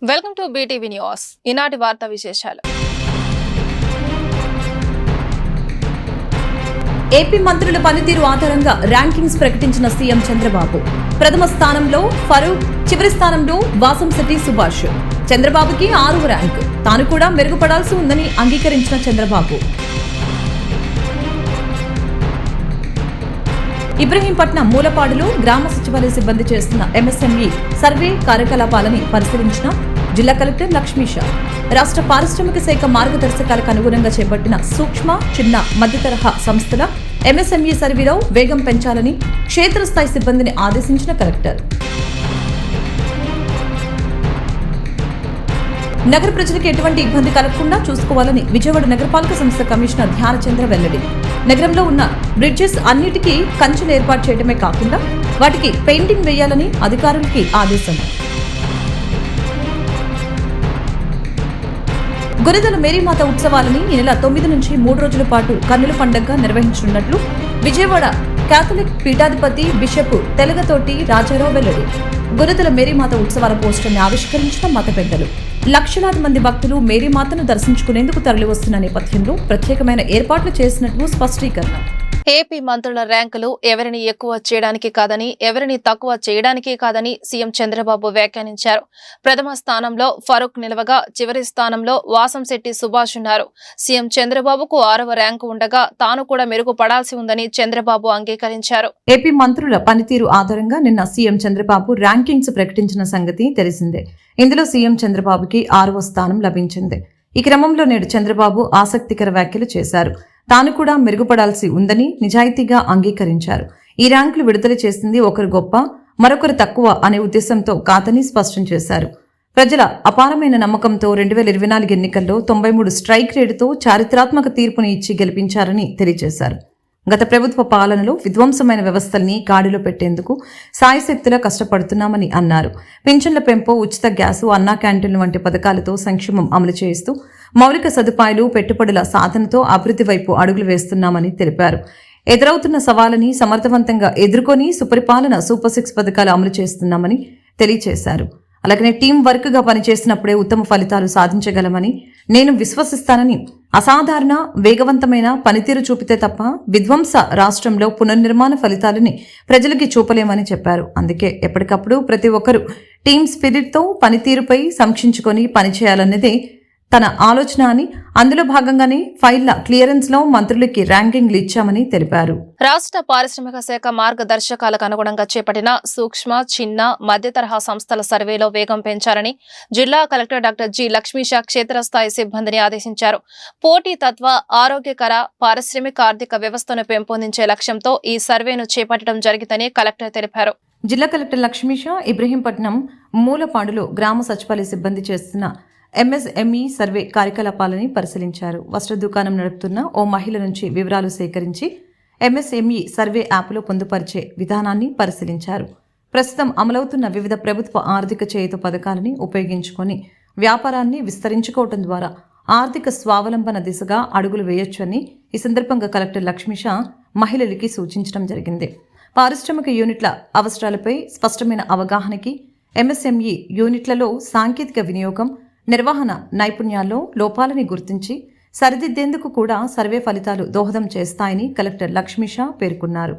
Welcome to BTV news. ఈనాటి వార్తా విశేషాలు. ఏపీ మంత్రుల పనితీరు ఆధారంగా ర్యాంకింగ్స్ ప్రకటించిన సీఎం చంద్రబాబు. ప్రథమ స్థానంలో ఫరూక్, చివరి స్థానంలో వాసంశెట్టి సుభాష్. చంద్రబాబుకి 6వ ర్యాంకు. తాను కూడా మెరుగుపడాల్సి ఉందని అంగీకరించిన చంద్రబాబు. ఇబ్రహీంపట్నం మూలపాడులో గ్రామ సచివాలయ సిబ్బంది చేస్తున్న ఎంఎస్ఎంఈ సర్వే కార్యకలాపాలని పరిశీలించిన జిల్లా కలెక్టర్ లక్ష్మీష. రాష్ట్ర పారిశ్రామిక శాఖ మార్గదర్శకాలకు అనుగుణంగా చేపట్టిన సూక్ష్మ, చిన్న, మధ్య తరహా సంస్థల ఎంఎస్ఎంఈ సర్వేలో వేగం పెంచాలని క్షేత్రస్థాయి సిబ్బందిని ఆదేశించిన కలెక్టర్. నగర ప్రజలకు ఎటువంటి ఇబ్బంది కలగకుండా చూసుకోవాలని విజయవాడ నగరపాలక సంస్థ కమిషనర్ ధ్యానచంద్ర వెల్లడి. నగరంలో ఉన్న బ్రిడ్జెస్ అన్నిటికీ కంచెలు ఏర్పాటు చేయడమే కాకుండా వాటికి పెయింటింగ్ వేయాలని అధికారులకి ఆదేశం. గొరిదల మేరీమాత ఉత్సవాలని ఈ నెల 9 నుంచి 3 రోజుల పాటు కన్నుల పండుగగా నిర్వహించనున్నట్లు విజయవాడ కేథలిక్ పీఠాధిపతి బిషప్ తెలగతోటి రాజారావు వెల్లడి. గొరిదల మేరీమాత ఉత్సవాల పోస్టర్ని ఆవిష్కరించిన మత పెద్దలు. లక్షలాది మంది భక్తులు మేరీమాతను దర్శించుకునేందుకు తరలివస్తున్న నేపథ్యంలో ప్రత్యేకమైన ఏర్పాట్లు చేసినట్లు స్పష్టీకరణ. ఏపీ మంత్రుల ర్యాంకులు ఎవరిని ఎక్కువ చేయడానికి కాదని, ఎవరిని తక్కువ చేయడానికే కాదని సీఎం చంద్రబాబు వ్యాఖ్యానించారు. ప్రథమ స్థానంలో ఫరూక్ నిలవగా చివరి స్థానంలో వాసంశెట్టి సుభాష్ ఉన్నారు. సీఎం చంద్రబాబుకు 6వ ర్యాంకు ఉండగా తాను కూడా మెరుగుపడాల్సి ఉందని చంద్రబాబు అంగీకరించారు. ఏపీ మంత్రుల పనితీరు ఆధారంగా నిన్న సీఎం చంద్రబాబు ర్యాంకింగ్స్ ప్రకటించిన సంగతి తెలిసిందే. ఇందులో సీఎం చంద్రబాబుకి 6వ స్థానం లభించింది. ఈ క్రమంలో నేడు చంద్రబాబు ఆసక్తికర వ్యాఖ్యలు చేశారు. తాను కూడా మెరుగుపడాల్సి ఉందని నిజాయితీగా అంగీకరించారు. ఈ ర్యాంకులు విడుదల చేసింది ఒకరు గొప్ప, మరొకరు తక్కువ అనే ఉద్దేశంతో కాదని స్పష్టం చేశారు. ప్రజల అపారమైన నమ్మకంతో 2024 ఎన్నికల్లో 93 స్ట్రైక్ రేటుతో చారిత్రాత్మక తీర్పుని ఇచ్చి గెలిపించారని తెలియజేశారు. గత ప్రభుత్వ పాలనలో విధ్వంసమైన వ్యవస్థల్ని గాడిలో పెట్టేందుకు సాయశక్తిలా కష్టపడుతున్నామని అన్నారు. పింఛన్ల పెంపు, ఉచిత గ్యాసు, అన్నా క్యాంటీన్లు వంటి పథకాలతో సంక్షేమం అమలు చేస్తూ మౌలిక సదుపాయాలు, పెట్టుబడుల సాధనతో అభివృద్ధి వైపు అడుగులు వేస్తున్నామని తెలిపారు. ఎదురవుతున్న సవాళ్ళని సమర్థవంతంగా ఎదుర్కొని సుపరిపాలన సూపర్ 6 పథకాలు అమలు చేస్తున్నామని తెలియజేశారు. అలాగనే టీం వర్క్ గా పనిచేసినప్పుడే ఉత్తమ ఫలితాలు సాధించగలమని నేను విశ్వసిస్తానని, అసాధారణ వేగవంతమైన పనితీరు చూపితే తప్ప విధ్వంస రాష్ట్రంలో పునర్నిర్మాణ ఫలితాలని ప్రజలకి చూపలేమని చెప్పారు. అందుకే ఎప్పటికప్పుడు ప్రతి ఒక్కరూ టీం స్పిరిట్తో పనితీరుపై సమీక్షించుకొని పనిచేయాలన్నదే తన ఆలోచన అని, అందులో భాగంగానే ఫైళ్ల క్లియరెన్స్ లో మంత్రులకి ర్యాంకింగ్లు ఇచ్చామని తెలిపారు. రాష్ట్ర పారిశ్రామిక శాఖ మార్గదర్శకాలకు అనుగుణంగా చేపట్టిన సూక్ష్మ, చిన్న, మధ్య తరహా సంస్థల సర్వేలో వేగం పెంచాలని జిల్లా కలెక్టర్ డాక్టర్ జి లక్ష్మీష క్షేత్రస్థాయి సిబ్బందిని ఆదేశించారు. పోటీతత్వ, ఆరోగ్యకర పారిశ్రామిక ఆర్థిక వ్యవస్థను పెంపొందించే లక్ష్యంతో ఈ సర్వేను చేపట్టడం జరిగిందని కలెక్టర్ తెలిపారు. జిల్లా కలెక్టర్ లక్ష్మీష ఇబ్రహీంపట్నం మూలపాడులో గ్రామ సచివాలయ సిబ్బంది చేస్తున్న ఎంఎస్ఎంఈ సర్వే కార్యకలాపాలని పరిశీలించారు. వస్త్ర దుకాణం నడుపుతున్న ఓ మహిళ నుంచి వివరాలు సేకరించి ఎంఎస్ఎంఈ సర్వే యాప్లో పొందుపరిచే విధానాన్ని పరిశీలించారు. ప్రస్తుతం అమలవుతున్న వివిధ ప్రభుత్వ ఆర్థిక చేయూత పథకాలని ఉపయోగించుకొని వ్యాపారాన్ని విస్తరించుకోవడం ద్వారా ఆర్థిక స్వావలంబన దిశగా అడుగులు వేయొచ్చని ఈ సందర్భంగా కలెక్టర్ లక్ష్మీష మహిళలకి సూచించడం జరిగింది. పారిశ్రామిక యూనిట్ల అవసరాలపై స్పష్టమైన అవగాహనకి, ఎంఎస్ఎంఈ యూనిట్లలో సాంకేతిక వినియోగం, నిర్వహణ నైపుణ్యాల్లో లోపాలని గుర్తించి సరిదిద్దేందుకు కూడా సర్వే ఫలితాలు దోహదం చేస్తాయని కలెక్టర్ లక్ష్మీష పేర్కొన్నారు.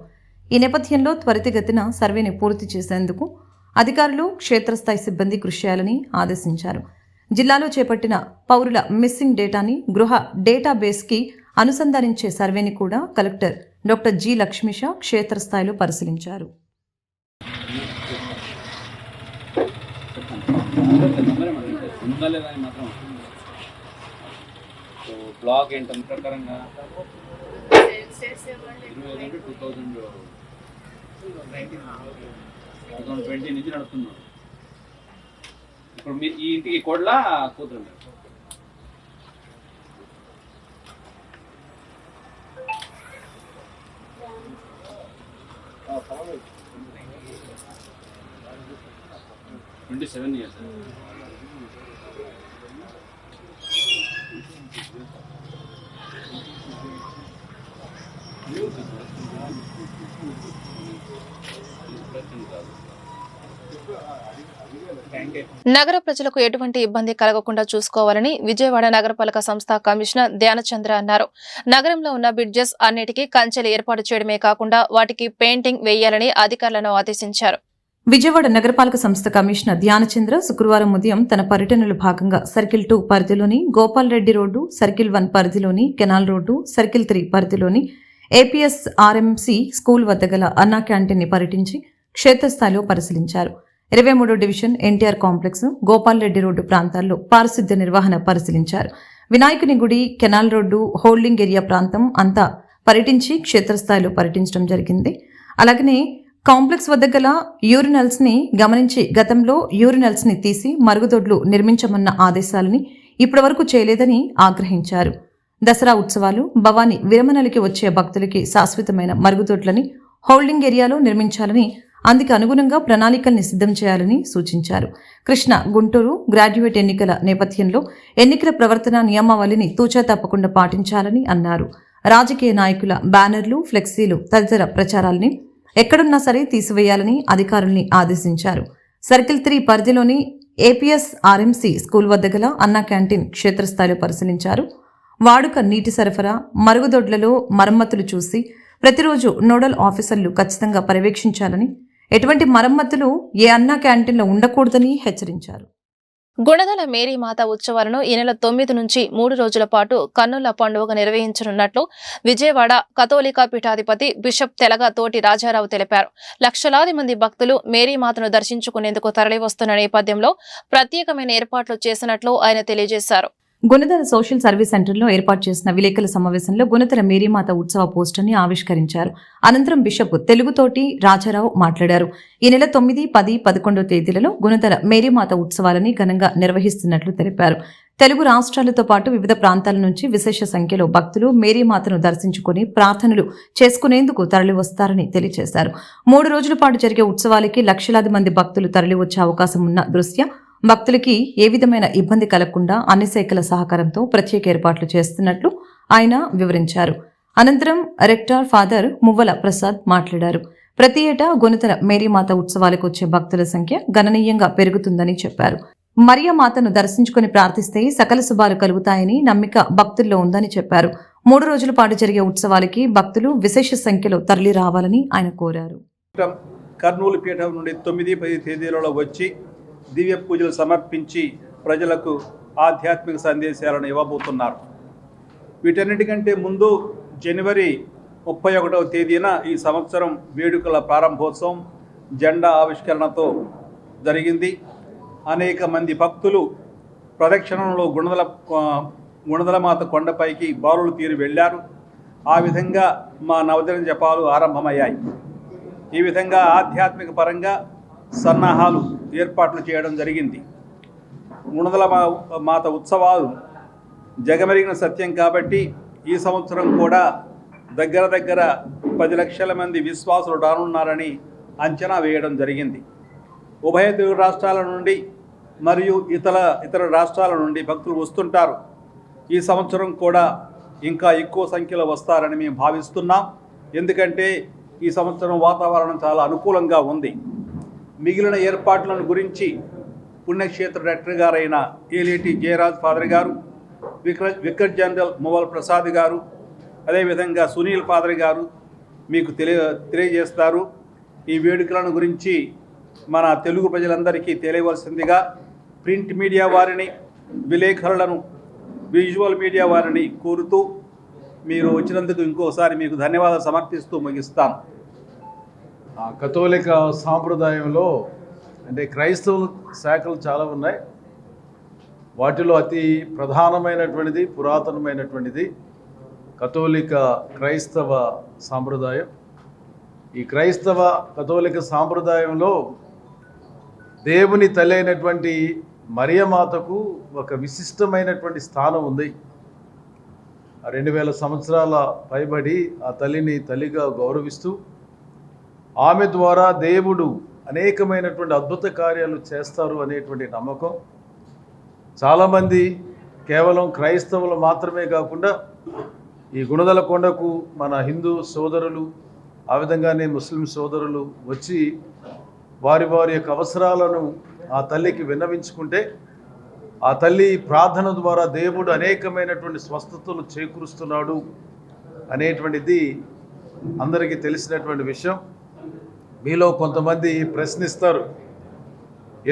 ఈ నేపథ్యంలో త్వరితగతిన సర్వేని పూర్తి చేసేందుకు అధికారులు, క్షేత్రస్థాయి సిబ్బంది కృషి చేయాలని ఆదేశించారు. జిల్లాలో చేపట్టిన పౌరుల మిస్సింగ్ డేటాని గృహ డేటాబేస్కి అనుసంధానించే సర్వేని కూడా కలెక్టర్ డాక్టర్ జి లక్ష్మీష క్షేత్రస్థాయిలో పరిశీలించారు. బ్లాక్ ఏంటి ప్రకారంగా 2020 నుంచి నడుపుతున్నాం. ఇప్పుడు మీ ఈ ఇంటికి కోడ్లా కూతురు 27 years. నగర ప్రజలకు ఎటువంటి ఇబ్బంది కలగకుండా చూసుకోవాలని విజయవాడ నగరపాలక సంస్థ కమిషనర్ ధ్యానచంద్ర అన్నారు. నగరంలో ఉన్న బ్రిడ్జెస్ అన్నిటికీ కంచెలు ఏర్పాటు చేయడమే కాకుండా వాటికి పెయింటింగ్ వేయాలని అధికారులను ఆదేశించారు. విజయవాడ నగరపాలక సంస్థ కమిషనర్ ధ్యానచంద్ర శుక్రవారం ఉదయం తన పర్యటనలో భాగంగా సర్కిల్ 2 పరిధిలోని గోపాల్ రెడ్డి రోడ్డు, సర్కిల్ 1 పరిధిలోని కెనాల్ రోడ్డు, సర్కిల్ 3 పరిధిలోని ఏపీఎస్ ఆర్ఎంసీ స్కూల్ వద్ద గల అన్నా క్యాంటీన్ ని పర్యటించి క్షేత్రస్థాయిలో పరిశీలించారు. 23వ division NTR complex, Gopal Reddy road ప్రాంతాల్లో పారిశుద్ధ్య నిర్వహణ పరిశీలించారు. వినాయకుని గుడి, కెనాల్ రోడ్డు, హోల్డింగ్ ఏరియా ప్రాంతం అంతా పర్యటించి క్షేత్రస్థాయిలో పర్యటించడం జరిగింది. అలాగనే కాంప్లెక్స్ వద్ద గల యూరినల్స్ ని గమనించి గతంలో యూరినల్స్ ని తీసి మరుగుదొడ్లు నిర్మించమన్న ఆదేశాలని ఇప్పటివరకు చేయలేదని ఆగ్రహించారు. దసరా ఉత్సవాలు, భవానీ విరమణలకి వచ్చే భక్తులకి శాశ్వతమైన మరుగుదొడ్లని హోల్డింగ్ ఏరియాలో నిర్మించాలని, అందుకు అనుగుణంగా ప్రణాళికల్ని సిద్ధం చేయాలని సూచించారు. కృష్ణ గుంటూరు గ్రాడ్యుయేట్ ఎన్నికల నేపథ్యంలో ఎన్నికల ప్రవర్తన నియమావళిని తూచా తప్పకుండా పాటించాలని అన్నారు. రాజకీయ నాయకుల బ్యానర్లు, ఫ్లెక్సీలు తదితర ప్రచారాల్ని ఎక్కడున్నా సరే తీసివేయాలని అధికారుల్ని ఆదేశించారు. సర్కిల్ 3 పరిధిలోని ఏపీఎస్ ఆర్ఎంసీ స్కూల్ వద్ద గల అన్నా క్యాంటీన్ క్షేత్రస్థాయిలో పరిశీలించారు. వాడుక నీటి సరఫరా, మరుగుదొడ్లలో మరమ్మతులు చూసి ప్రతిరోజు నోడల్ ఆఫీసర్లు ఖచ్చితంగా పర్యవేక్షించాలని, ఎటువంటి మరమ్మతులు ఏ అన్నా క్యాంటీన్లో ఉండకూడదని హెచ్చరించారు. గుణదల మేరీమాత ఉత్సవాలను ఈ నెల 9 నుంచి 3 రోజుల పాటు కన్నుల పండుగ నిర్వహించనున్నట్లు విజయవాడ కథోలికా పీఠాధిపతి బిషప్ తెలగ తోటి రాజారావు తెలిపారు. లక్షలాది మంది భక్తులు మేరీమాతను దర్శించుకునేందుకు తరలివస్తున్న నేపథ్యంలో ప్రత్యేకమైన ఏర్పాట్లు చేసినట్లు ఆయన తెలియజేశారు. గుణదల సోషల్ సర్వీస్ సెంటర్లో ఏర్పాటు చేసిన విలేకరుల సమావేశంలో గుణదల మేరీమాత ఉత్సవ పోస్టర్ని ఆవిష్కరించారు. అనంతరం బిషప్ తెలుగుతోటి రాజారావు మాట్లాడారు. ఈ నెల 9, 10, 11 తేదీలలో గుణదల మేరీమాత ఉత్సవాలని ఘనంగా నిర్వహిస్తున్నట్లు తెలిపారు. తెలుగు రాష్ట్రాలతో పాటు వివిధ ప్రాంతాల నుంచి విశేష సంఖ్యలో భక్తులు మేరీమాతను దర్శించుకుని ప్రార్థనలు చేసుకునేందుకు తరలివస్తారని తెలియజేశారు. 3 రోజుల పాటు జరిగే ఉత్సవాలకి లక్షలాది మంది భక్తులు తరలివచ్చే అవకాశం ఉన్న దృష్ట్యా భక్తులకి ఏ విధమైన ఇబ్బంది కలగకుండా అన్ని శాఖల సహకారంతో ప్రత్యేక ఏర్పాట్లు చేస్తున్నట్లు ఆయన వివరించారు. అనంతరం రెక్టర్ ఫాదర్ మువ్వల ప్రసాద్ మాట్లాడారు. ప్రతి ఏటా గుణదల మేరీమాత ఉత్సవాలకు వచ్చే భక్తుల సంఖ్య గణనీయంగా పెరుగుతుందని చెప్పారు. మరియమాతను దర్శించుకుని ప్రార్థిస్తే సకల శుభాలు కలుగుతాయని నమ్మిక భక్తుల్లో ఉందని చెప్పారు. 3 రోజుల పాటు జరిగే ఉత్సవాలకి భక్తులు విశేష సంఖ్యలో తరలి రావాలని ఆయన కోరారు. కర్నూలు పీఠం నుండి 9, 10 తేదీలలో వచ్చి దివ్య పూజలు సమర్పించి ప్రజలకు ఆధ్యాత్మిక సందేశాలను ఇవ్వబోతున్నారు. వీటన్నిటికంటే ముందు జనవరి 31వ తేదీన ఈ సంవత్సరం వేడుకల ప్రారంభోత్సవం జెండా ఆవిష్కరణతో జరిగింది. అనేక మంది భక్తులు ప్రదక్షిణంలో గుణదలమాత కొండపైకి బారులు తీరి వెళ్ళారు. ఆ విధంగా మా నవదిన జపాలు ఆరంభమయ్యాయి. ఈ విధంగా ఆధ్యాత్మిక పరంగా సన్నాహాలు ఏర్పాట్లు చేయడం జరిగింది. గుణదల మాత ఉత్సవాలు జగమెరిగిన సత్యం కాబట్టి ఈ సంవత్సరం కూడా దగ్గర 10 లక్షల మంది విశ్వాసులు రానున్నారని అంచనా వేయడం జరిగింది. ఉభయ తెలుగు రాష్ట్రాల నుండి మరియు ఇతర రాష్ట్రాల నుండి భక్తులు వస్తుంటారు. ఈ సంవత్సరం కూడా ఇంకా ఎక్కువ సంఖ్యలో వస్తారని మేము భావిస్తున్నాం. ఎందుకంటే ఈ సంవత్సరం వాతావరణం చాలా అనుకూలంగా ఉంది. మిగిలిన ఏర్పాట్లను గురించి పుణ్యక్షేత్ర డైరెక్టర్ గారైన ఏలేటి జయరాజ్ ఫాదర్ గారు, వికర్ జనరల్ మువ్వల ప్రసాద్ గారు, అదేవిధంగా సునీల్ ఫాదర్ గారు మీకు తెలియజేస్తారు. ఈ వేడుకలను గురించి మన తెలుగు ప్రజలందరికీ తెలియవలసిందిగా ప్రింట్ మీడియా వారిని, విలేకరులను, విజువల్ మీడియా వారిని కోరుతూ మీరు వచ్చినందుకు ఇంకోసారి మీకు ధన్యవాదాలు సమర్పిస్తూ ముగిస్తాను. కథోలిక సాంప్రదాయంలో అంటే క్రైస్తవ శాఖలు చాలా ఉన్నాయి. వాటిలో అతి ప్రధానమైనటువంటిది, పురాతనమైనటువంటిది కథోలిక క్రైస్తవ సాంప్రదాయం. ఈ క్రైస్తవ కథోలిక సాంప్రదాయంలో దేవుని తల్లి అయినటువంటి మరియమాతకు ఒక విశిష్టమైనటువంటి స్థానం ఉంది. 2000 సంవత్సరాల పైబడి ఆ తల్లిని తల్లిగా గౌరవిస్తూ ఆమె ద్వారా దేవుడు అనేకమైనటువంటి అద్భుత కార్యాలు చేస్తారు అనేటువంటి నమ్మకం చాలామంది, కేవలం క్రైస్తవులు మాత్రమే కాకుండా ఈ గుణదల కొండకు మన హిందూ సోదరులు, ఆ విధంగానే ముస్లిం సోదరులు వచ్చి వారి వారి యొక్క అవసరాలను ఆ తల్లికి విన్నవించుకుంటే ఆ తల్లి ప్రార్థన ద్వారా దేవుడు అనేకమైనటువంటి స్వస్థతలు చేకూరుస్తున్నాడు అనేటువంటిది అందరికీ తెలిసినటువంటి విషయం. మీలో కొంతమంది ప్రశ్నిస్తారు,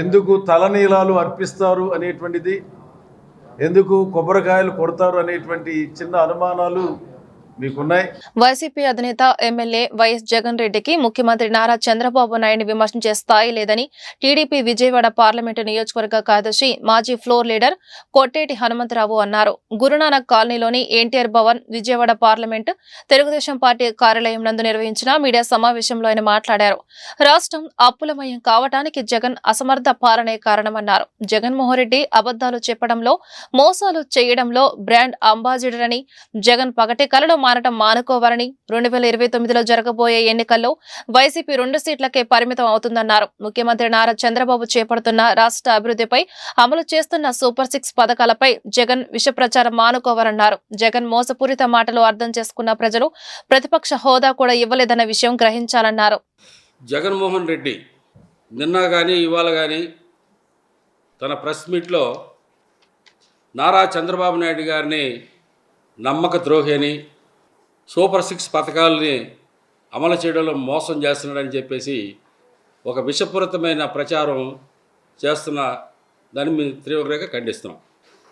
ఎందుకు తలనీలాలు అర్పిస్తారు అనేటువంటిది, ఎందుకు కొబ్బరికాయలు కొడతారు అనేటువంటి చిన్న అనుమానాలు మీకున్నాయి. వైసీపీ అధినేత ఎమ్మెల్యే వైఎస్ జగన్ రెడ్డికి ముఖ్యమంత్రి నారా చంద్రబాబు నాయుడిని విమర్శించే స్థాయి లేదని టీడీపీ విజయవాడ పార్లమెంటు నియోజకవర్గ కార్యదర్శి మాజీ ఫ్లోర్ లీడర్ కొట్టేటి హనుమంతరావు అన్నారు. గురునానక్ కాలనీలోని ఎన్టీఆర్ భవన్ విజయవాడ పార్లమెంటు తెలుగుదేశం పార్టీ కార్యాలయం నందు నిర్వహించిన మీడియా సమావేశంలో ఆయన మాట్లాడారు. రాష్ట్రం అప్పులమయం కావటానికి జగన్ అసమర్థ పాలనే కారణమన్నారు. జగన్మోహన్ రెడ్డి అబద్దాలు చెప్పడంలో, మోసాలు చేయడంలో బ్రాండ్ అంబాసిడర్ అని, జగన్ పగటి కలలో మారటం మానుకోవాలని, 2029లో జరగబోయే ఎన్నికల్లో వైసీపీ 2 సీట్లకే పరిమితం అవుతుందన్నారు. ముఖ్యమంత్రి నారా చంద్రబాబు చేపడుతున్న రాష్ట్ర అభివృద్ధిపై, అమలు చేస్తున్న సూపర్ 6 పథకాలపై జగన్ విష ప్రచారం మానుకోవాలన్నారు. జగన్ మోసపూరిత మాటలు అర్థం చేసుకున్న ప్రజలు ప్రతిపక్ష హోదా కూడా ఇవ్వలేదన్న విషయం గ్రహించాలన్నారు. జగన్మోహన్ రెడ్డి నిన్న కానీ ఇవాళ కానీ తన ప్రెస్ మీట్లో నారా చంద్రబాబు నాయుడు గారిని నమ్మక ద్రోహి అని, సూపర్ 6 పథకాలని అమలు చేయడంలో మోసం చేస్తున్నాడని చెప్పేసి ఒక విషపూరితమైన ప్రచారం చేస్తున్న దాన్ని మేము తీవ్రంగా ఖండిస్తున్నాం.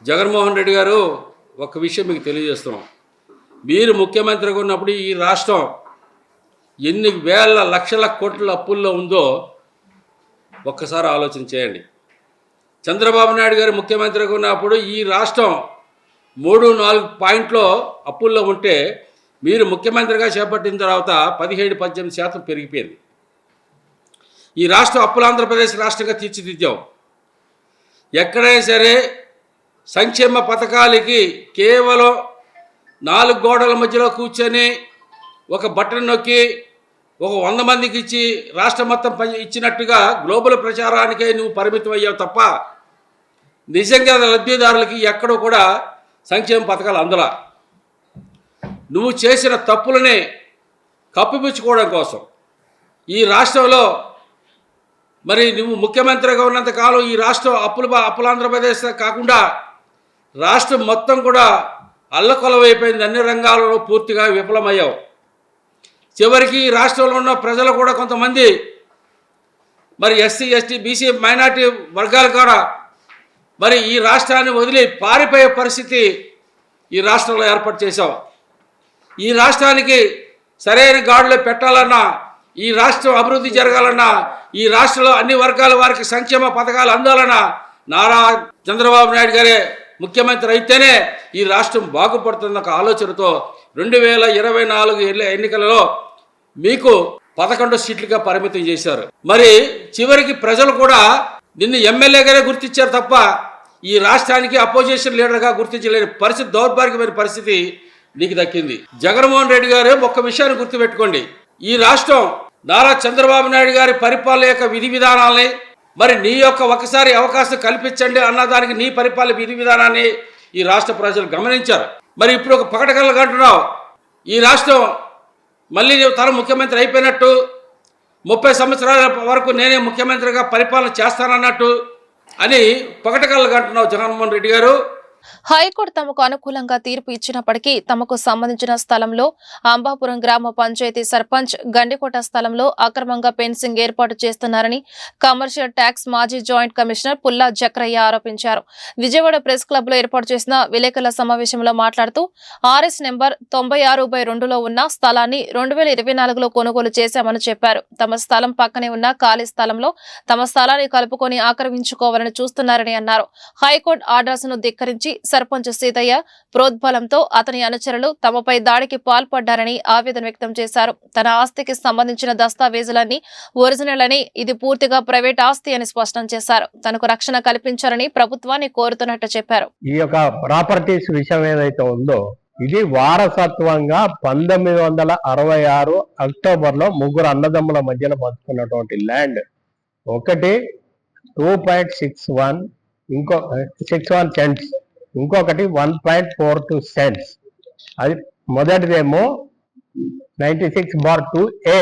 జగన్మోహన్ రెడ్డి గారు ఒక విషయం మీకు తెలియజేస్తున్నాం. మీరు ముఖ్యమంత్రిగా ఉన్నప్పుడు ఈ రాష్ట్రం ఎన్ని వేల లక్షల కోట్ల అప్పుల్లో ఉందో ఒక్కసారి ఆలోచన చేయండి. చంద్రబాబు నాయుడు గారు ముఖ్యమంత్రిగా ఉన్నప్పుడు ఈ రాష్ట్రం 3-4 పాయింట్లో అప్పుల్లో ఉంటే మీరు ముఖ్యమంత్రిగా చేపట్టిన తర్వాత 17-18% పెరిగిపోయింది. ఈ రాష్ట్రం అప్పుల ఆంధ్రప్రదేశ్ రాష్ట్రంగా తీర్చిదిద్దాం. ఎక్కడైనా సరే సంక్షేమ పథకాలకి కేవలం 4 గోడల మధ్యలో కూర్చొని ఒక బటన్ నొక్కి ఒక 100 మందికి ఇచ్చి రాష్ట్రం మొత్తం ఇచ్చినట్టుగా గ్లోబల్ ప్రచారానికే నువ్వు పరిమితం అయ్యావు తప్ప నిజంగా లబ్ధిదారులకి ఎక్కడో కూడా సంక్షేమ పథకాలు అందలా. నువ్వు చేసిన తప్పులని కప్పిపుచ్చుకోవడం కోసం ఈ రాష్ట్రంలో మరి నువ్వు ముఖ్యమంత్రిగా ఉన్నంతకాలం ఈ రాష్ట్రం అప్పుల ఆంధ్రప్రదేశ్ కాకుండా రాష్ట్రం మొత్తం కూడా అల్లకొలవైపోయింది. అన్ని రంగాలలో పూర్తిగా విఫలమయ్యావు. చివరికి ఈ రాష్ట్రంలో ఉన్న ప్రజలు కూడా కొంతమంది మరి ఎస్సీ, ఎస్టీ, బీసీ, మైనార్టీ వర్గాలు కూడా మరి ఈ రాష్ట్రాన్ని వదిలి పారిపోయే పరిస్థితి ఈ రాష్ట్రంలో ఏర్పాటు చేశావు. ఈ రాష్ట్రానికి సరైన గాడిలో పెట్టాలన్నా, ఈ రాష్ట్రం అభివృద్ధి జరగాలన్నా, ఈ రాష్ట్రంలో అన్ని వర్గాల వారికి సంక్షేమ పథకాలు అందాలన్నా నారా చంద్రబాబు నాయుడు గారే ముఖ్యమంత్రి అయితేనే ఈ రాష్ట్రం బాగుపడుతున్న ఒక ఆలోచనతో 2024 ఎన్నికలలో మీకు 11 సీట్లుగా పరిమితం చేశారు. మరి చివరికి ప్రజలు కూడా నిన్ను ఎమ్మెల్యేగానే గుర్తించారు తప్ప ఈ రాష్ట్రానికి అపోజిషన్ లీడర్గా గుర్తించలేని పరిస్థితి, దౌర్భాగ్యమైన పరిస్థితి నీకు దక్కింది. జగన్మోహన్ రెడ్డి గారు ఒక్క విషయాన్ని గుర్తుపెట్టుకోండి. ఈ రాష్ట్రం నారా చంద్రబాబు నాయుడు గారి పరిపాలన యొక్క విధి విధానాలని మరి నీ యొక్క ఒకసారి అవకాశం కల్పించండి అన్నదానికి నీ పరిపాలన విధి విధానాన్ని ఈ రాష్ట్ర ప్రజలు గమనించారు. మరి ఇప్పుడు ఒక పకటకల్లా అంటున్నావు ఈ రాష్ట్రం మళ్ళీ తన ముఖ్యమంత్రి అయిపోయినట్టు, 30 సంవత్సరాల వరకు నేనే ముఖ్యమంత్రిగా పరిపాలన చేస్తానన్నట్టు అని పకటకల్లా అంటున్నావు జగన్మోహన్ రెడ్డి గారు. హైకోర్టు తమకు అనుకూలంగా తీర్పు ఇచ్చినప్పటికీ తమకు సంబంధించిన స్థలంలో అంబాపురం గ్రామ పంచాయతీ సర్పంచ్ గండికోట స్థలంలో అక్రమంగా ఫెన్సింగ్ ఏర్పాటు చేస్తున్నారని కమర్షియల్ ట్యాక్స్ మాజీ జాయింట్ కమిషనర్ పుల్లా జక్రయ్య ఆరోపించారు. విజయవాడ ప్రెస్ క్లబ్ లో ఏర్పాటు చేసిన విలేకరుల సమావేశంలో మాట్లాడుతూ RS నెంబర్ 96/2లో ఉన్న స్థలాన్ని 2024లో కొనుగోలు చేశామని చెప్పారు. తమ స్థలం పక్కనే ఉన్న ఖాళీ స్థలంలో తమ స్థలాన్ని కలుపుకొని ఆక్రమించుకోవాలని చూస్తున్నారని అన్నారు. హైకోర్టు ఆర్డర్స్ ను ధిక్కరించి సర్పంచ్ సీతయ్య ప్రోద్బలంతో అతని అనుచరులు తమపై దాడికి పాల్పడ్డారని ఆవేదన వ్యక్తం చేశారు. తన ఆస్తికి సంబంధించిన దస్తావేజులన్నీ ఒరిజినల్ అని, ఇది పూర్తిగా ప్రైవేట్ ఆస్తి అని స్పష్టం చేశారు. తనకు రక్షణ కల్పించాలని ప్రభుత్వాన్ని కోరుతున్నట్టు చెప్పారు. ఈ యొక్క ప్రాపర్టీస్ విషయం ఏదైతే ఉందో ఇది వారసత్వంగా 1966 అక్టోబర్లో 3 అన్నదమ్ముల మధ్యలో పంచుకున్నటువంటి ల్యాండ్. ఒకటి 2.61 61 సెంట్స్, ఇంకొకటి 1.42 సెంట్స్. అది మొదటిదేమో 96/2A,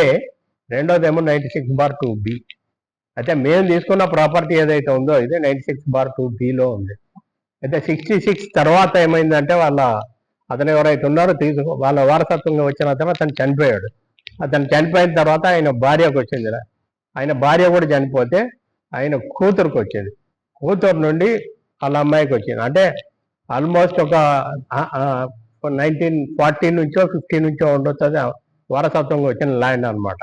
రెండోదేమో 96/2B. అయితే మేము తీసుకున్న ప్రాపర్టీ ఏదైతే ఉందో ఇది 96/2B ఉంది. అయితే 66 తర్వాత ఏమైందంటే అతను ఎవరైతే ఉన్నారో వాళ్ళ వారసత్వంగా వచ్చిన అతను చనిపోయాడు. అతను చనిపోయిన తర్వాత ఆయన భార్యకు వచ్చింది. ఆయన భార్య కూడా చనిపోతే ఆయన కూతురుకు వచ్చింది. కూతురు నుండి వాళ్ళ అమ్మాయికి వచ్చింది. అంటే ఆల్మోస్ట్ ఒక 1940 నుంచో 50 నుంచో ఉండొచ్చు వారసత్వంగా వచ్చిన ల్యాండ్ అనమాట.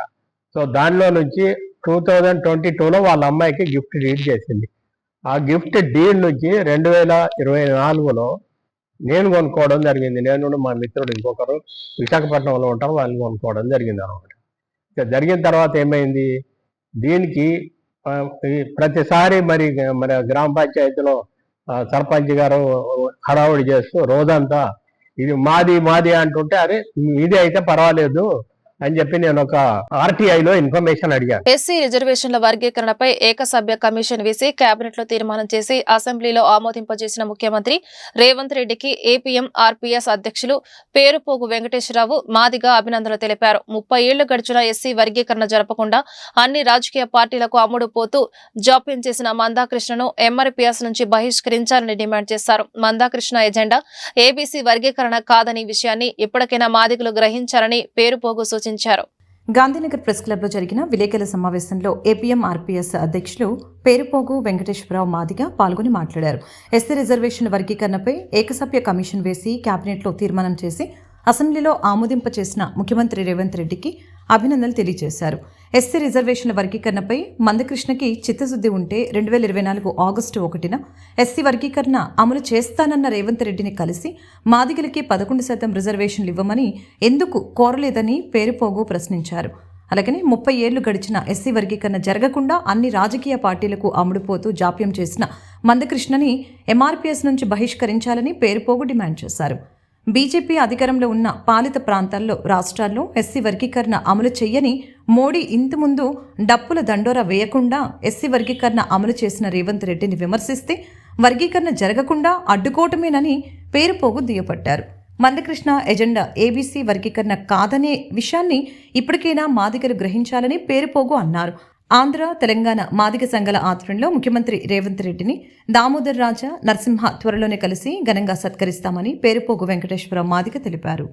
సో దానిలో నుంచి 2022లో వాళ్ళ అమ్మాయికి గిఫ్ట్ డీడ్ చేసింది. ఆ గిఫ్ట్ డీడ్ నుంచి 2024లో నేను కొనుక్కోవడం జరిగింది. నేను మా మిత్రుడు ఇంకొకరు విశాఖపట్నంలో ఉంటారు, వాళ్ళు కొనుక్కోవడం జరిగింది అనమాట. జరిగిన తర్వాత ఏమైంది, దీనికి ప్రతిసారి మరి గ్రామ పంచాయతీలో సర్పంచ్ గారు హడావుడి చేస్తూ రోజంతా ఇది మాది అంటుంటే అరే ఇది అయితే పర్వాలేదు అని చెప్పి నేను ఒక ఆర్టీఐలో ఇన్ఫర్మేషన్ అడిగాను. ఎస్సీ రిజర్వేషన్ల వర్గీకరణపై ఏకసభ్య కమిషన్ వేసి కేబినెట్ లో తీర్మానం చేసి అసెంబ్లీలో ఆమోదింపజేసిన ముఖ్యమంత్రి రేవంత్ రెడ్డికి ఏపీఎం ఆర్పీఎస్ అధ్యక్షులు పేరుపోగు వెంకటేశ్వరరావు మాదిగా అభినందనలు తెలిపారు. 30 ఏళ్లు గడిచిన ఎస్సీ వర్గీకరణ జరపకుండా అన్ని రాజకీయ పార్టీలకు అమ్ముడు పోతూ జాప్యం చేసిన మందాకృష్ణను ఎంఆర్పీఎస్ నుంచి బహిష్కరించాలని డిమాండ్ చేశారు. మందాకృష్ణ ఎజెండా ఏబీసీ వర్గీకరణ కాదని విషయాన్ని ఇప్పటికైనా మాదిగలు గ్రహించాలని పేరుపోగు సూచించారు. గాంధీనగర్ ప్రెస్ క్లబ్ లో జరిగిన విలేకరుల సమావేశంలో ఏపీఎం ఆర్పీఎస్ అధ్యక్షులు పేరుపోగు వెంకటేశ్వరరావు మాదిగా పాల్గొని మాట్లాడారు. ఎస్సీ రిజర్వేషన్ వర్గీకరణపై ఏకసభ్య కమిషన్ వేసి కేబినెట్లో తీర్మానం చేసి అసెంబ్లీలో ఆమోదింపచేసిన ముఖ్యమంత్రి రేవంత్ రెడ్డికి అభినందనలు తెలియజేశారు. ఎస్సీ రిజర్వేషన్ల వర్గీకరణపై మందకృష్ణకి చిత్తశుద్ధి ఉంటే 2024 ఆగస్టు 1న ఎస్సీ వర్గీకరణ అమలు చేస్తానన్న రేవంత్ రెడ్డిని కలిసి మాదిగలకి 11% రిజర్వేషన్లు ఇవ్వమని ఎందుకు కోరలేదని పేరుపోగు ప్రశ్నించారు. అలాగని 30 ఏళ్లు గడిచిన ఎస్సీ వర్గీకరణ జరగకుండా అన్ని రాజకీయ పార్టీలకు అమ్ముడుపోతూ జాప్యం చేసిన మందకృష్ణని ఎంఆర్పీఎస్ నుంచి బహిష్కరించాలని పేరుపోగు డిమాండ్ చేశారు. బీజేపీ అధికారంలో ఉన్న పాలిత ప్రాంతాల్లో రాష్ట్రాల్లో ఎస్సీ వర్గీకరణ అమలు చెయ్యని మోడీ ఇంతకుముందు డప్పుల దండోరా వేయకుండా ఎస్సీ వర్గీకరణ అమలు చేసిన రేవంత్ రెడ్డిని విమర్శిస్తే వర్గీకరణ జరగకుండా అడ్డుకోవటమేనని పేరుపోగు దుయ్యబట్టారు. మందకృష్ణ ఎజెండా ఏబీసీ వర్గీకరణ కాదనే విషయాన్ని ఇప్పటికైనా మాదిగలు గ్రహించాలని పేరుపోగు అన్నారు. ఆంధ్ర తెలంగాణ మాదిగ సంఘాల ఆధ్వర్యంలో ముఖ్యమంత్రి రేవంత్ రెడ్డిని దామోదర్ రాజా నరసింహ త్వరలోనే కలిసి ఘనంగా సత్కరిస్తామని పేరుపోగు వెంకటేశ్వరరావు మాదిగ తెలిపారు.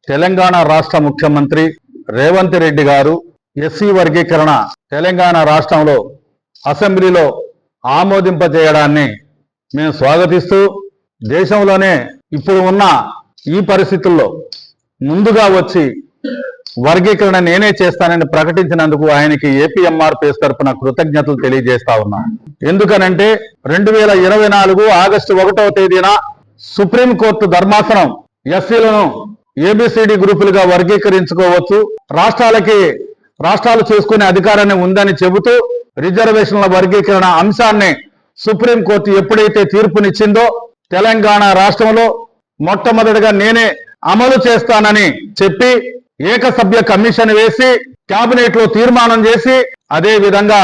తెలంగాణ రాష్ట్ర ముఖ్యమంత్రి రేవంత్ రెడ్డి గారు ఎస్సీ వర్గీకరణ తెలంగాణ రాష్ట్రంలో అసెంబ్లీలో ఆమోదింపజేయడాన్ని మేము స్వాగతిస్తూ దేశంలోనే ఇప్పుడు ఉన్న ఈ పరిస్థితుల్లో ముందుగా వచ్చి వర్గీకరణ నేనే చేస్తానని ప్రకటించినందుకు ఆయనకి ఏపీఎంఆర్పీఎస్ తరఫున కృతజ్ఞతలు తెలియజేస్తా ఉన్నాం. ఎందుకనంటే 2024 ఆగస్టు 1వ తేదీన సుప్రీంకోర్టు ధర్మాసనం ఎస్సీలను ఏబిసిడి గ్రూపులుగా వర్గీకరించుకోవచ్చు, రాష్ట్రాలు చేసుకునే అధికారాన్ని ఉందని చెబుతూ రిజర్వేషన్ల వర్గీకరణ అంశాన్ని సుప్రీంకోర్టు ఎప్పుడైతే తీర్పునిచ్చిందో తెలంగాణ రాష్ట్రంలో మొట్టమొదటిగా నేనే అమలు చేస్తానని చెప్పి ఏకసభ్య కమిషన్ వేసి కేబినెట్ లో తీర్మానం చేసి అదే విధంగా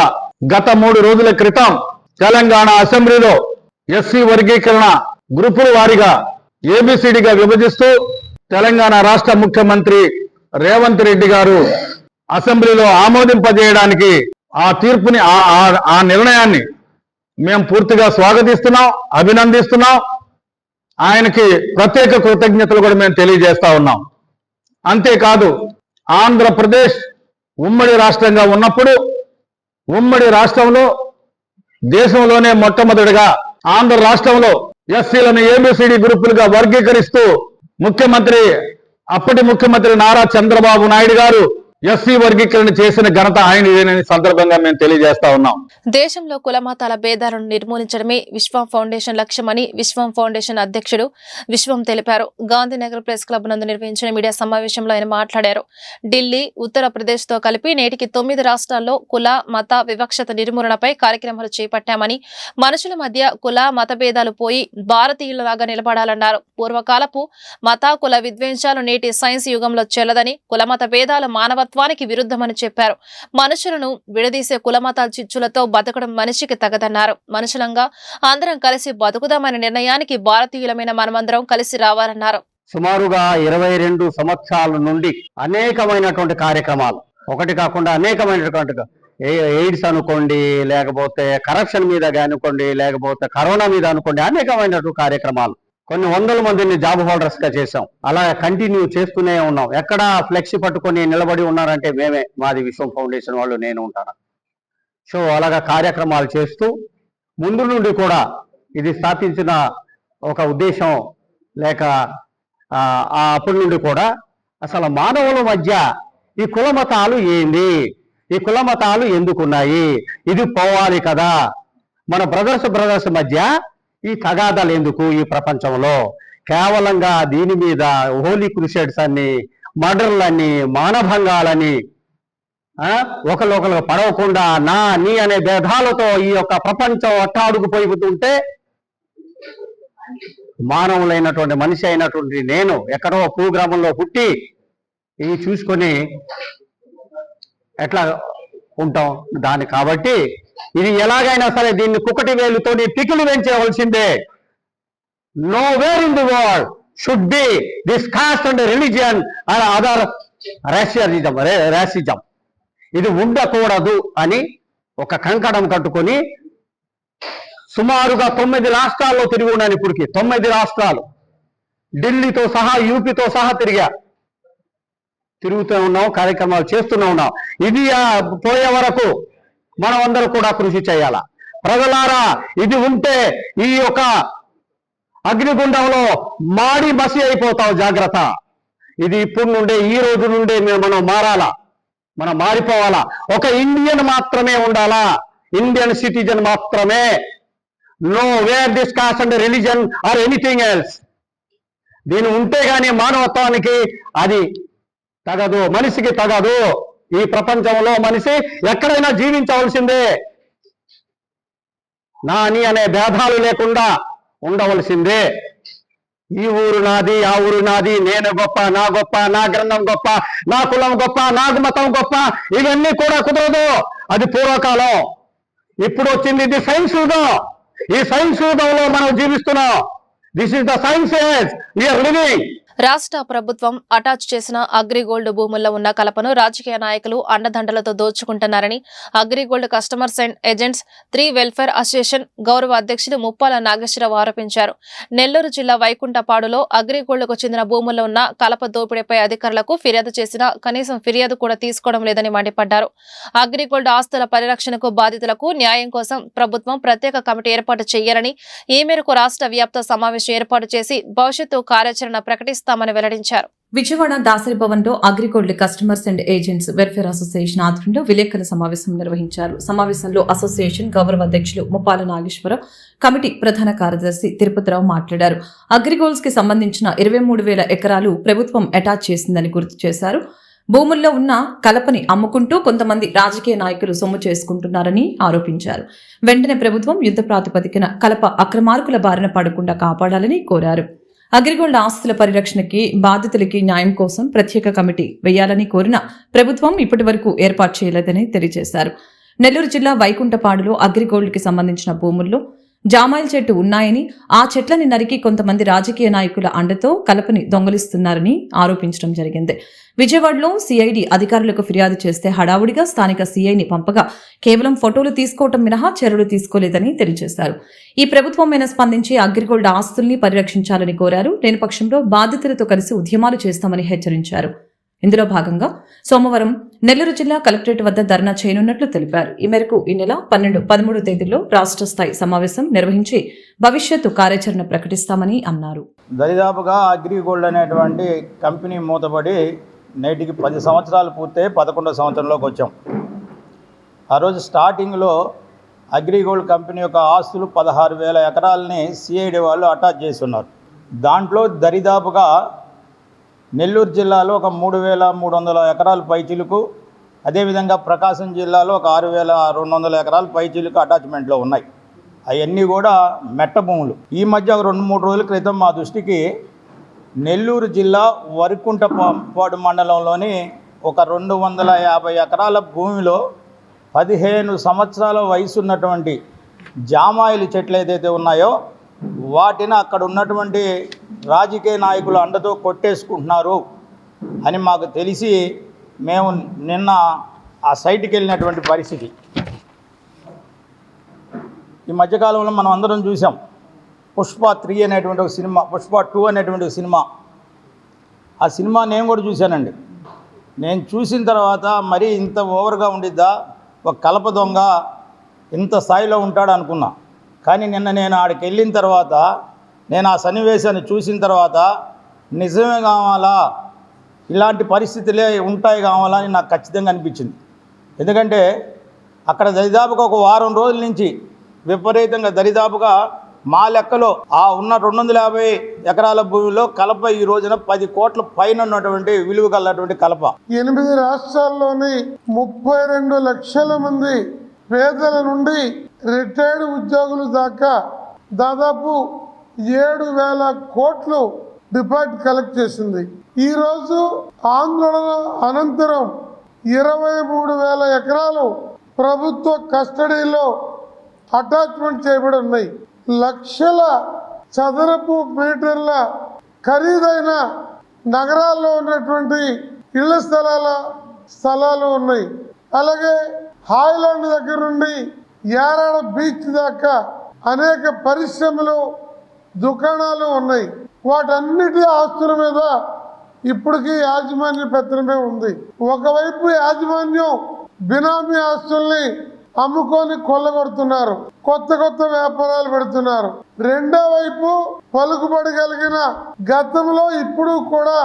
గత 3 రోజుల క్రితం తెలంగాణ అసెంబ్లీలో ఎస్సీ వర్గీకరణ గ్రూపుల వారీగా ఏబిసిడిగా విభజిస్తూ తెలంగాణ రాష్ట్ర ముఖ్యమంత్రి రేవంత్ రెడ్డి గారు అసెంబ్లీలో ఆమోదింపజేయడానికి ఆ తీర్పుని ఆ నిర్ణయాన్ని మేము పూర్తిగా స్వాగతిస్తున్నాం, అభినందిస్తున్నాం. ఆయనకి ప్రత్యేక కృతజ్ఞతలు కూడా మేము తెలియజేస్తా ఉన్నాం. అంతేకాదు ఆంధ్రప్రదేశ్ ఉమ్మడి రాష్ట్రంగా ఉన్నప్పుడు ఉమ్మడి రాష్ట్రంలో దేశంలోనే మొట్టమొదటిగా ఆంధ్ర రాష్ట్రంలో ఎస్సీలను ఏబిసిడి గ్రూపులుగా వర్గీకరిస్తూ అప్పటి ముఖ్యమంత్రి నారా చంద్రబాబు నాయుడు గారు ఎస్సీ వర్గీకరణ చేసిన ఘనత ఆయనదేనని సందర్భంగా మేము తెలియజేస్తా ఉన్నాం. దేశంలో కులమతాల భేదాలను నిర్మూలించడమే విశ్వం ఫౌండేషన్ లక్ష్యమని విశ్వం ఫౌండేషన్ అధ్యక్షుడు విశ్వం తెలిపారు. గాంధీనగర్ ప్రెస్ క్లబ్ నందు నిర్వహించిన మీడియా సమావేశంలో ఆయన మాట్లాడారు. ఢిల్లీ, ఉత్తరప్రదేశ్ తో కలిపి నేటికి 9 రాష్ట్రాల్లో కుల మత వివక్షత నిర్మూలనపై కార్యక్రమాలు చేపట్టామని, మనుషుల మధ్య కుల మత భేదాలు పోయి భారతీయులలాగా నిలబడాలన్నారు. పూర్వకాలపు మత కుల విద్వేషాలు నేటి సైన్స్ యుగంలో చెల్లదని, కులమత భేదాలు మానవత్వానికి విరుద్ధమని చెప్పారు. మనుషులను విడదీసే కులమతాల చిచ్చులతో బతకడం మనిషికి తగదన్నారు. మనుషులంగా అందరం కలిసి బతుకుదామనే నిర్ణయానికి భారతీయులమైన మనమందరం కలిసి రావాలన్నారు. సుమారుగా 22 సంవత్సరాల నుండి అనేకమైనటువంటి కార్యక్రమాలు, ఒకటి కాకుండా అనేకమైనటువంటి ఎయిడ్స్ అనుకోండి, లేకపోతే కరప్షన్ మీద అనుకోండి, లేకపోతే కరోనా మీద అనుకోండి, అనేకమైనటువంటి కార్యక్రమాలు కొన్ని వందల మందిని జాబ్ హోల్డర్స్గా చేసాం. అలా కంటిన్యూ చేస్తూనే ఉన్నాం. ఎక్కడ ఫ్లెక్సీ పట్టుకొని నిలబడి ఉన్నారంటే మేమే, మాది విశ్వం ఫౌండేషన్ వాళ్ళు, నేను ఉంటాను. సో అలాగా కార్యక్రమాలు చేస్తూ ముందు నుండి కూడా ఇది స్థాపించిన ఒక ఉద్దేశం లేక అప్పటి నుండి కూడా అసలు మానవుల మధ్య ఈ కుల మతాలు ఏంది, ఈ కుల మతాలు ఎందుకున్నాయి, ఇది పోవాలి కదా, మన బ్రదర్స్ మధ్య ఈ తగాదాలు ఎందుకు ఈ ప్రపంచంలో, కేవలంగా దీని మీద హోలీ క్రూసేడ్స్ అన్ని, మర్డర్లని, మానభంగాలని, ఒకరు పడవకుండా నా నీ అనే భేదాలతో ఈ యొక్క ప్రపంచం అట్టాడుకుపోతుంటే మానవులైనటువంటి మనిషి అయినటువంటి నేను ఎక్కడో భూగ్రామంలో పుట్టి ఇవి చూసుకొని ఎట్లా ఉంటాం దాన్ని. కాబట్టి ఇది ఎలాగైనా సరే దీన్ని కుక్కటి వేలుతో పికిలి వెంచవలసిందే. Nowhere in the world should be this caste and religion and other racism. ఇది ఉండకూడదు అని ఒక కంకణం కట్టుకొని సుమారుగా 9 రాష్ట్రాల్లో తిరిగి ఉన్నాను. ఇప్పటికి 9 రాష్ట్రాలు, ఢిల్లీతో సహా యూపీతో సహా తిరుగుతూ ఉన్నాం, కార్యక్రమాలు చేస్తూనే ఉన్నాం. ఇది పోయే వరకు మనం అందరూ కూడా కృషి చేయాల. ప్రజలారా, ఇది ఉంటే ఈ యొక్క అగ్నిగుండంలో మాడి మసి అయిపోతాం, జాగ్రత్త. ఇది ఇప్పుడు నుండే, ఈ రోజు నుండే మనం మారాలా, మనం మారిపోవాలా. ఒక ఇండియన్ మాత్రమే ఉండాలా, ఇండియన్ సిటిజన్ మాత్రమే. Know where this caste and religion or anything else. దీని ఉంటే గానీ మానవత్వానికి అది తగదు, మనిషికి తగదు. ఈ ప్రపంచంలో మనిషి ఎక్కడైనా జీవించవలసిందే, నాని అనే భేదాలు లేకుండా ఉండవలసిందే. ఈ ఊరు నాది, ఆ ఊరు నాది, నేను గొప్ప, నా గ్రంథం గొప్ప, నా కులం గొప్ప, నా మతం గొప్ప, ఇవన్నీ కూడా కుదరదు. అది పూర్వకాలం. ఇప్పుడు వచ్చింది ఇది సైన్స్ యుగం. ఈ సైన్స్ యుగంలో మనం జీవిస్తున్నాం. This is the science age we are living. రాష్ట్ర ప్రభుత్వం అటాచ్ చేసిన అగ్రిగోల్డ్ భూముల్లో ఉన్న కలపను రాజకీయ నాయకులు అండదండలతో దోచుకుంటున్నారని AgriGold customers and agents 3 welfare association గౌరవ అధ్యక్షులు ముప్పాల నాగేశ్వరరావు ఆరోపించారు. నెల్లూరు జిల్లా వైకుంఠపాడులో అగ్రిగోల్డ్కు చెందిన భూముల్లో ఉన్న కలప దోపిడీపై అధికారులకు ఫిర్యాదు చేసినా కనీసం ఫిర్యాదు కూడా తీసుకోవడం లేదని మండిపడ్డారు. అగ్రిగోల్డ్ ఆస్తుల పరిరక్షణకు బాధితులకు న్యాయం కోసం ప్రభుత్వం ప్రత్యేక కమిటీ ఏర్పాటు చేయాలని, ఈ మేరకు రాష్ట్ర వ్యాప్త సమావేశం ఏర్పాటు చేసి భవిష్యత్తు కార్యాచరణ ప్రకటిస్తామని వెల్లడించారు. విజయవాడ దాసరి భవన్లో AgriGold customers and agents welfare association ఆధ్వర్యంలో విలేకరుల సమావేశం నిర్వహించారు. సమావేశంలో అసోసియేషన్ గౌరవ అధ్యక్షులు ముప్పాల నాగేశ్వరరావు, కమిటీ ప్రధాన కార్యదర్శి తిరుపతిరావు మాట్లాడారు. అగ్రిగోల్డ్స్ కి సంబంధించిన 23,000 ఎకరాలు ప్రభుత్వం అటాచ్ చేసిందని గుర్తు చేశారు. భూముల్లో ఉన్న కలపని అమ్ముకుంటూ కొంతమంది రాజకీయ నాయకులు సొమ్ము చేసుకుంటున్నారని ఆరోపించారు. వెంటనే ప్రభుత్వం యుద్ధ ప్రాతిపదికన కలప అక్రమార్కుల బారిన పడకుండా కాపాడాలని కోరారు. అగ్రిగోల్డ్ ఆస్తుల పరిరక్షణకి, బాధితులకి న్యాయం కోసం ప్రత్యేక కమిటీ వేయాలని కోరిన ప్రభుత్వం ఇప్పటి వరకు ఏర్పాటు చేయలేదని తెలియజేశారు. నెల్లూరు జిల్లా వైకుంఠపాడులో అగ్రిగోల్డ్కి సంబంధించిన భూముల్లో జామాయిల చెట్టు ఉన్నాయని, ఆ చెట్లని నరికి కొంతమంది రాజకీయ నాయకుల అండతో కలపని దొంగలిస్తున్నారని ఆరోపించడం జరిగింది. విజయవాడలో సిఐడి అధికారులకు ఫిర్యాదు చేస్తే హడావుడిగా స్థానిక సిఐని పంపగా కేవలం ఫోటోలు తీసుకోవటం మినహా చర్యలు తీసుకోలేదని తెలియజేశారు. ఈ ప్రభుత్వమైనా స్పందించి అగ్రిగోల్డ్ ఆస్తుల్ని పరిరక్షించాలని కోరారు. లేని పక్షంలో బాధితులతో కలిసి ఉద్యమాలు చేస్తామని హెచ్చరించారు. ఇందులో భాగంగా సోమవారం నెల్లూరు జిల్లా కలెక్టరేట్ వద్ద ధర్నా చేయనున్నట్లు తెలిపారు. ఈ మేరకు ఈ నెల 12, 13 తేదీల్లో రాష్ట్ర స్థాయి సమావేశం నిర్వహించి భవిష్యత్తు కార్యాచరణ ప్రకటిస్తామని అన్నారు. దరిదాపుగా అగ్రిగోల్డ్ అనేటువంటి కంపెనీ మూతపడి నేటికి 10 సంవత్సరాలు పూర్తయి 11వ సంవత్సరంలోకి వచ్చాం. ఆ రోజు స్టార్టింగ్లో అగ్రిగోల్డ్ కంపెనీ యొక్క ఆస్తులు 16,000 ఎకరాలని సిఐడి వాళ్ళు అటాచ్ చేసి ఉన్నారు. దాంట్లో దరిదాపుగా నెల్లూరు జిల్లాలో ఒక 3,300 ఎకరాలు పైచిలుకు, అదేవిధంగా ప్రకాశం జిల్లాలో ఒక 6,200 ఎకరాలు పైచిలుకు అటాచ్మెంట్లో ఉన్నాయి. అవన్నీ కూడా మెట్ట భూములు. ఈ మధ్య 2-3 రోజుల క్రితం మా దృష్టికి నెల్లూరు జిల్లా వైకుంఠపాడు మండలంలోని ఒక 250 ఎకరాల భూమిలో 15 సంవత్సరాల వయసు ఉన్నటువంటి జామాయిలు చెట్లు ఏదైతే ఉన్నాయో వాటిని అక్కడ ఉన్నటువంటి రాజకీయ నాయకులు అండతో కొట్టేసుకుంటున్నారు అని మాకు తెలిసి మేము నిన్న ఆ సైట్కి వెళ్ళినటువంటి పరిస్థితి. ఈ మధ్యకాలంలో మనం అందరం చూసాం పుష్ప 3 అనేటువంటి ఒక సినిమా, పుష్ప 2 అనేటువంటి ఒక సినిమా. ఆ సినిమా నేను కూడా చూశానండి. నేను చూసిన తర్వాత మరీ ఇంత ఓవర్గా ఉండిద్దా, ఒక కలప దొంగ ఇంత స్థాయిలో ఉంటాడు అనుకున్నా. కానీ నిన్న నేను ఆడికి వెళ్ళిన తర్వాత, నేను ఆ సన్నివేశాన్ని చూసిన తర్వాత నిజమే కావాలా, ఇలాంటి పరిస్థితులే ఉంటాయి కావాలా అని నాకు ఖచ్చితంగా అనిపించింది. ఎందుకంటే అక్కడ దరిదాపుగా ఒక వారం రోజుల నుంచి విపరీతంగా దరిదాపుగా మా లెక్కలో ఆ ఉన్న 250 ఎకరాల భూమిలో కలప ఈ రోజున 10 కోట్ల పైన ఉన్నటువంటి విలువ కలటువంటి కలప. 8 రాష్ట్రాల్లోని 32 లక్షల మంది పేదల నుండి రిటైర్డ్ ఉద్యోగులు దాకా దాదాపు 7,000 కోట్లు డిపాజిట్ కలెక్ట్ చేసింది. ఈరోజు ఆందోళన అనంతరం 23,000 ఎకరాలు ప్రభుత్వ కస్టడీలో అటాచ్మెంట్ చేయబడి ఉన్నాయి. లక్షల చదరపు మీటర్ల ఖరీదైన నగరాల్లో ఉన్నటువంటి ఇళ్ల స్థలాలు ఉన్నాయి. అలాగే హాయ్లాండ్ దగ్గర నుండి యారాడ బీచ్ దాకా అనేక పరిశ్రమలు, దుకాణాలు ఉన్నాయి. వాటన్నిటి ఆస్తుల మీద ఇప్పటికీ యాజమాన్య పెత్తనమే ఉంది. ఒకవైపు యాజమాన్యం బినామీ ఆస్తుల్ని అమ్ముకొని కొల్లగొడుతున్నారు, కొత్త వ్యాపారాలు పెడుతున్నారు. రెండో వైపు పలుకుబడి కలిగిన గతంలో ఇప్పుడు కూడా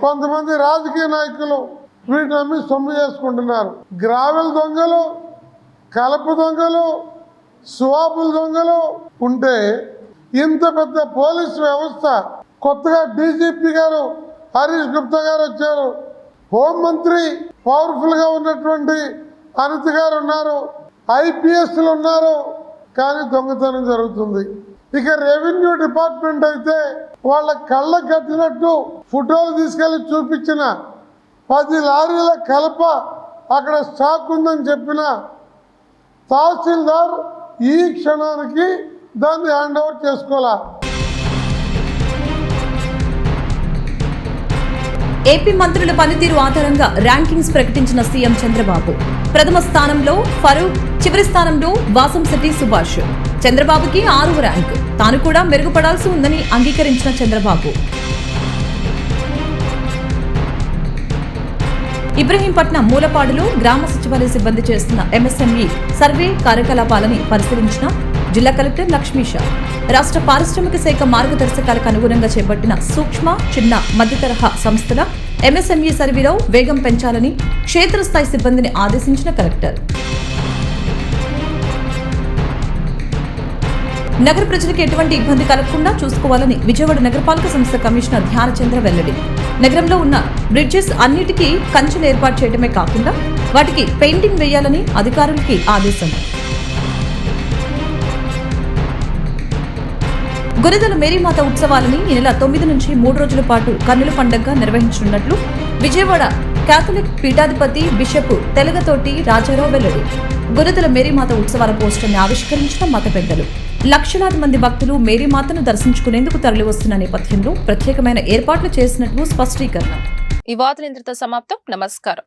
కొంతమంది రాజకీయ నాయకులు వీటిని అమ్మి సొమ్ము చేసుకుంటున్నారు. గ్రావెల్ దొంగలు, కలప దొంగలు, స్వాపుల దొంగలు ఉంటే ఇంత పెద్ద పోలీసు వ్యవస్థ, కొత్తగా డీజీపీ గారు హరీష్ గుప్తా గారు వచ్చారు, హోంమంత్రి పవర్ఫుల్గా ఉన్నటువంటి అనిత గారు ఉన్నారు, ఐపీఎస్లు ఉన్నారు, కానీ దొంగతనం జరుగుతుంది. ఇక రెవెన్యూ డిపార్ట్మెంట్ అయితే వాళ్ళ కళ్ళకు కట్టినట్టు ఫోటోలు తీసుకెళ్లి చూపించిన 10 లారీల కలప అక్కడ స్టాక్ ఉందని చెప్పిన తహసీల్దార్ ఈ క్షణానికి దాన్ని హ్యాండ్ ఓవర్ చేసుకోవాలా. ఏపీ మంత్రుల పనితీరు ఆధారంగా ర్యాంకింగ్స్ ప్రకటించిన సీఎం చంద్రబాబు. ప్రథమ స్థానంలో ఫరూక్, చివరి స్థానంలో వాసంశెట్టి సుభాష్. చంద్రబాబుకి 6వ ర్యాంకు. తాను కూడా మెరుగుపడాల్సి ఉందని అంగీకరించిన చంద్రబాబు. ఇబ్రహీంపట్నం మూలపాడులో గ్రామ సచివాలయ సిబ్బంది చేస్తున్న ఎంఎస్ఎంఈ సర్వే కార్యకలాపాలని పరిశీలించిన జిల్లా కలెక్టర్ లక్ష్మీషా. రాష్ట్ర పారిశ్రామిక శాఖ మార్గదర్శకాలకు అనుగుణంగా చేపట్టిన సూక్ష్మ, చిన్న, మధ్య తరహా సంస్థల ఎంఎస్ఎంఈ సర్వేలో వేగం పెంచాలని క్షేత్రస్థాయి సిబ్బందిని ఆదేశించిన కలెక్టర్. నగర ప్రజలకు ఎటువంటి ఇబ్బంది కలగకుండా చూసుకోవాలని విజయవాడ నగరపాలక సంస్థ కమిషనర్ ధ్యానచంద్ర వెల్లడి. నగరంలో ఉన్న బ్రిడ్జెస్ అన్నిటికీ కంచెలు ఏర్పాటు చేయడమే కాకుండా వాటికి పెయింటింగ్ వేయాలని అధికారులకి ఆదేశం. గొరెదల మేరీమాత ఉత్సవాలని ఈ నెల 9 నుంచి 3 రోజుల పాటు కన్నుల పండుగగా నిర్వహించనున్నట్లు విజయవాడ కేథలిక్ పీఠాధిపతి బిషప్ తెలగతోటి రాజారావు వెల్లడి. గొరెదల మేరీమాత ఉత్సవాల పోస్టర్ని ఆవిష్కరించిన మత పెద్దలు. లక్షలాది మంది భక్తులు మేరీమాతను దర్శించుకునేందుకు తరలివస్తున్న నేపథ్యంలో ప్రత్యేకమైన ఏర్పాట్లు చేసినట్లు స్పష్టీకరణ. ఈ వార్తలు ఇంతటితో సమాప్తం. నమస్కారం.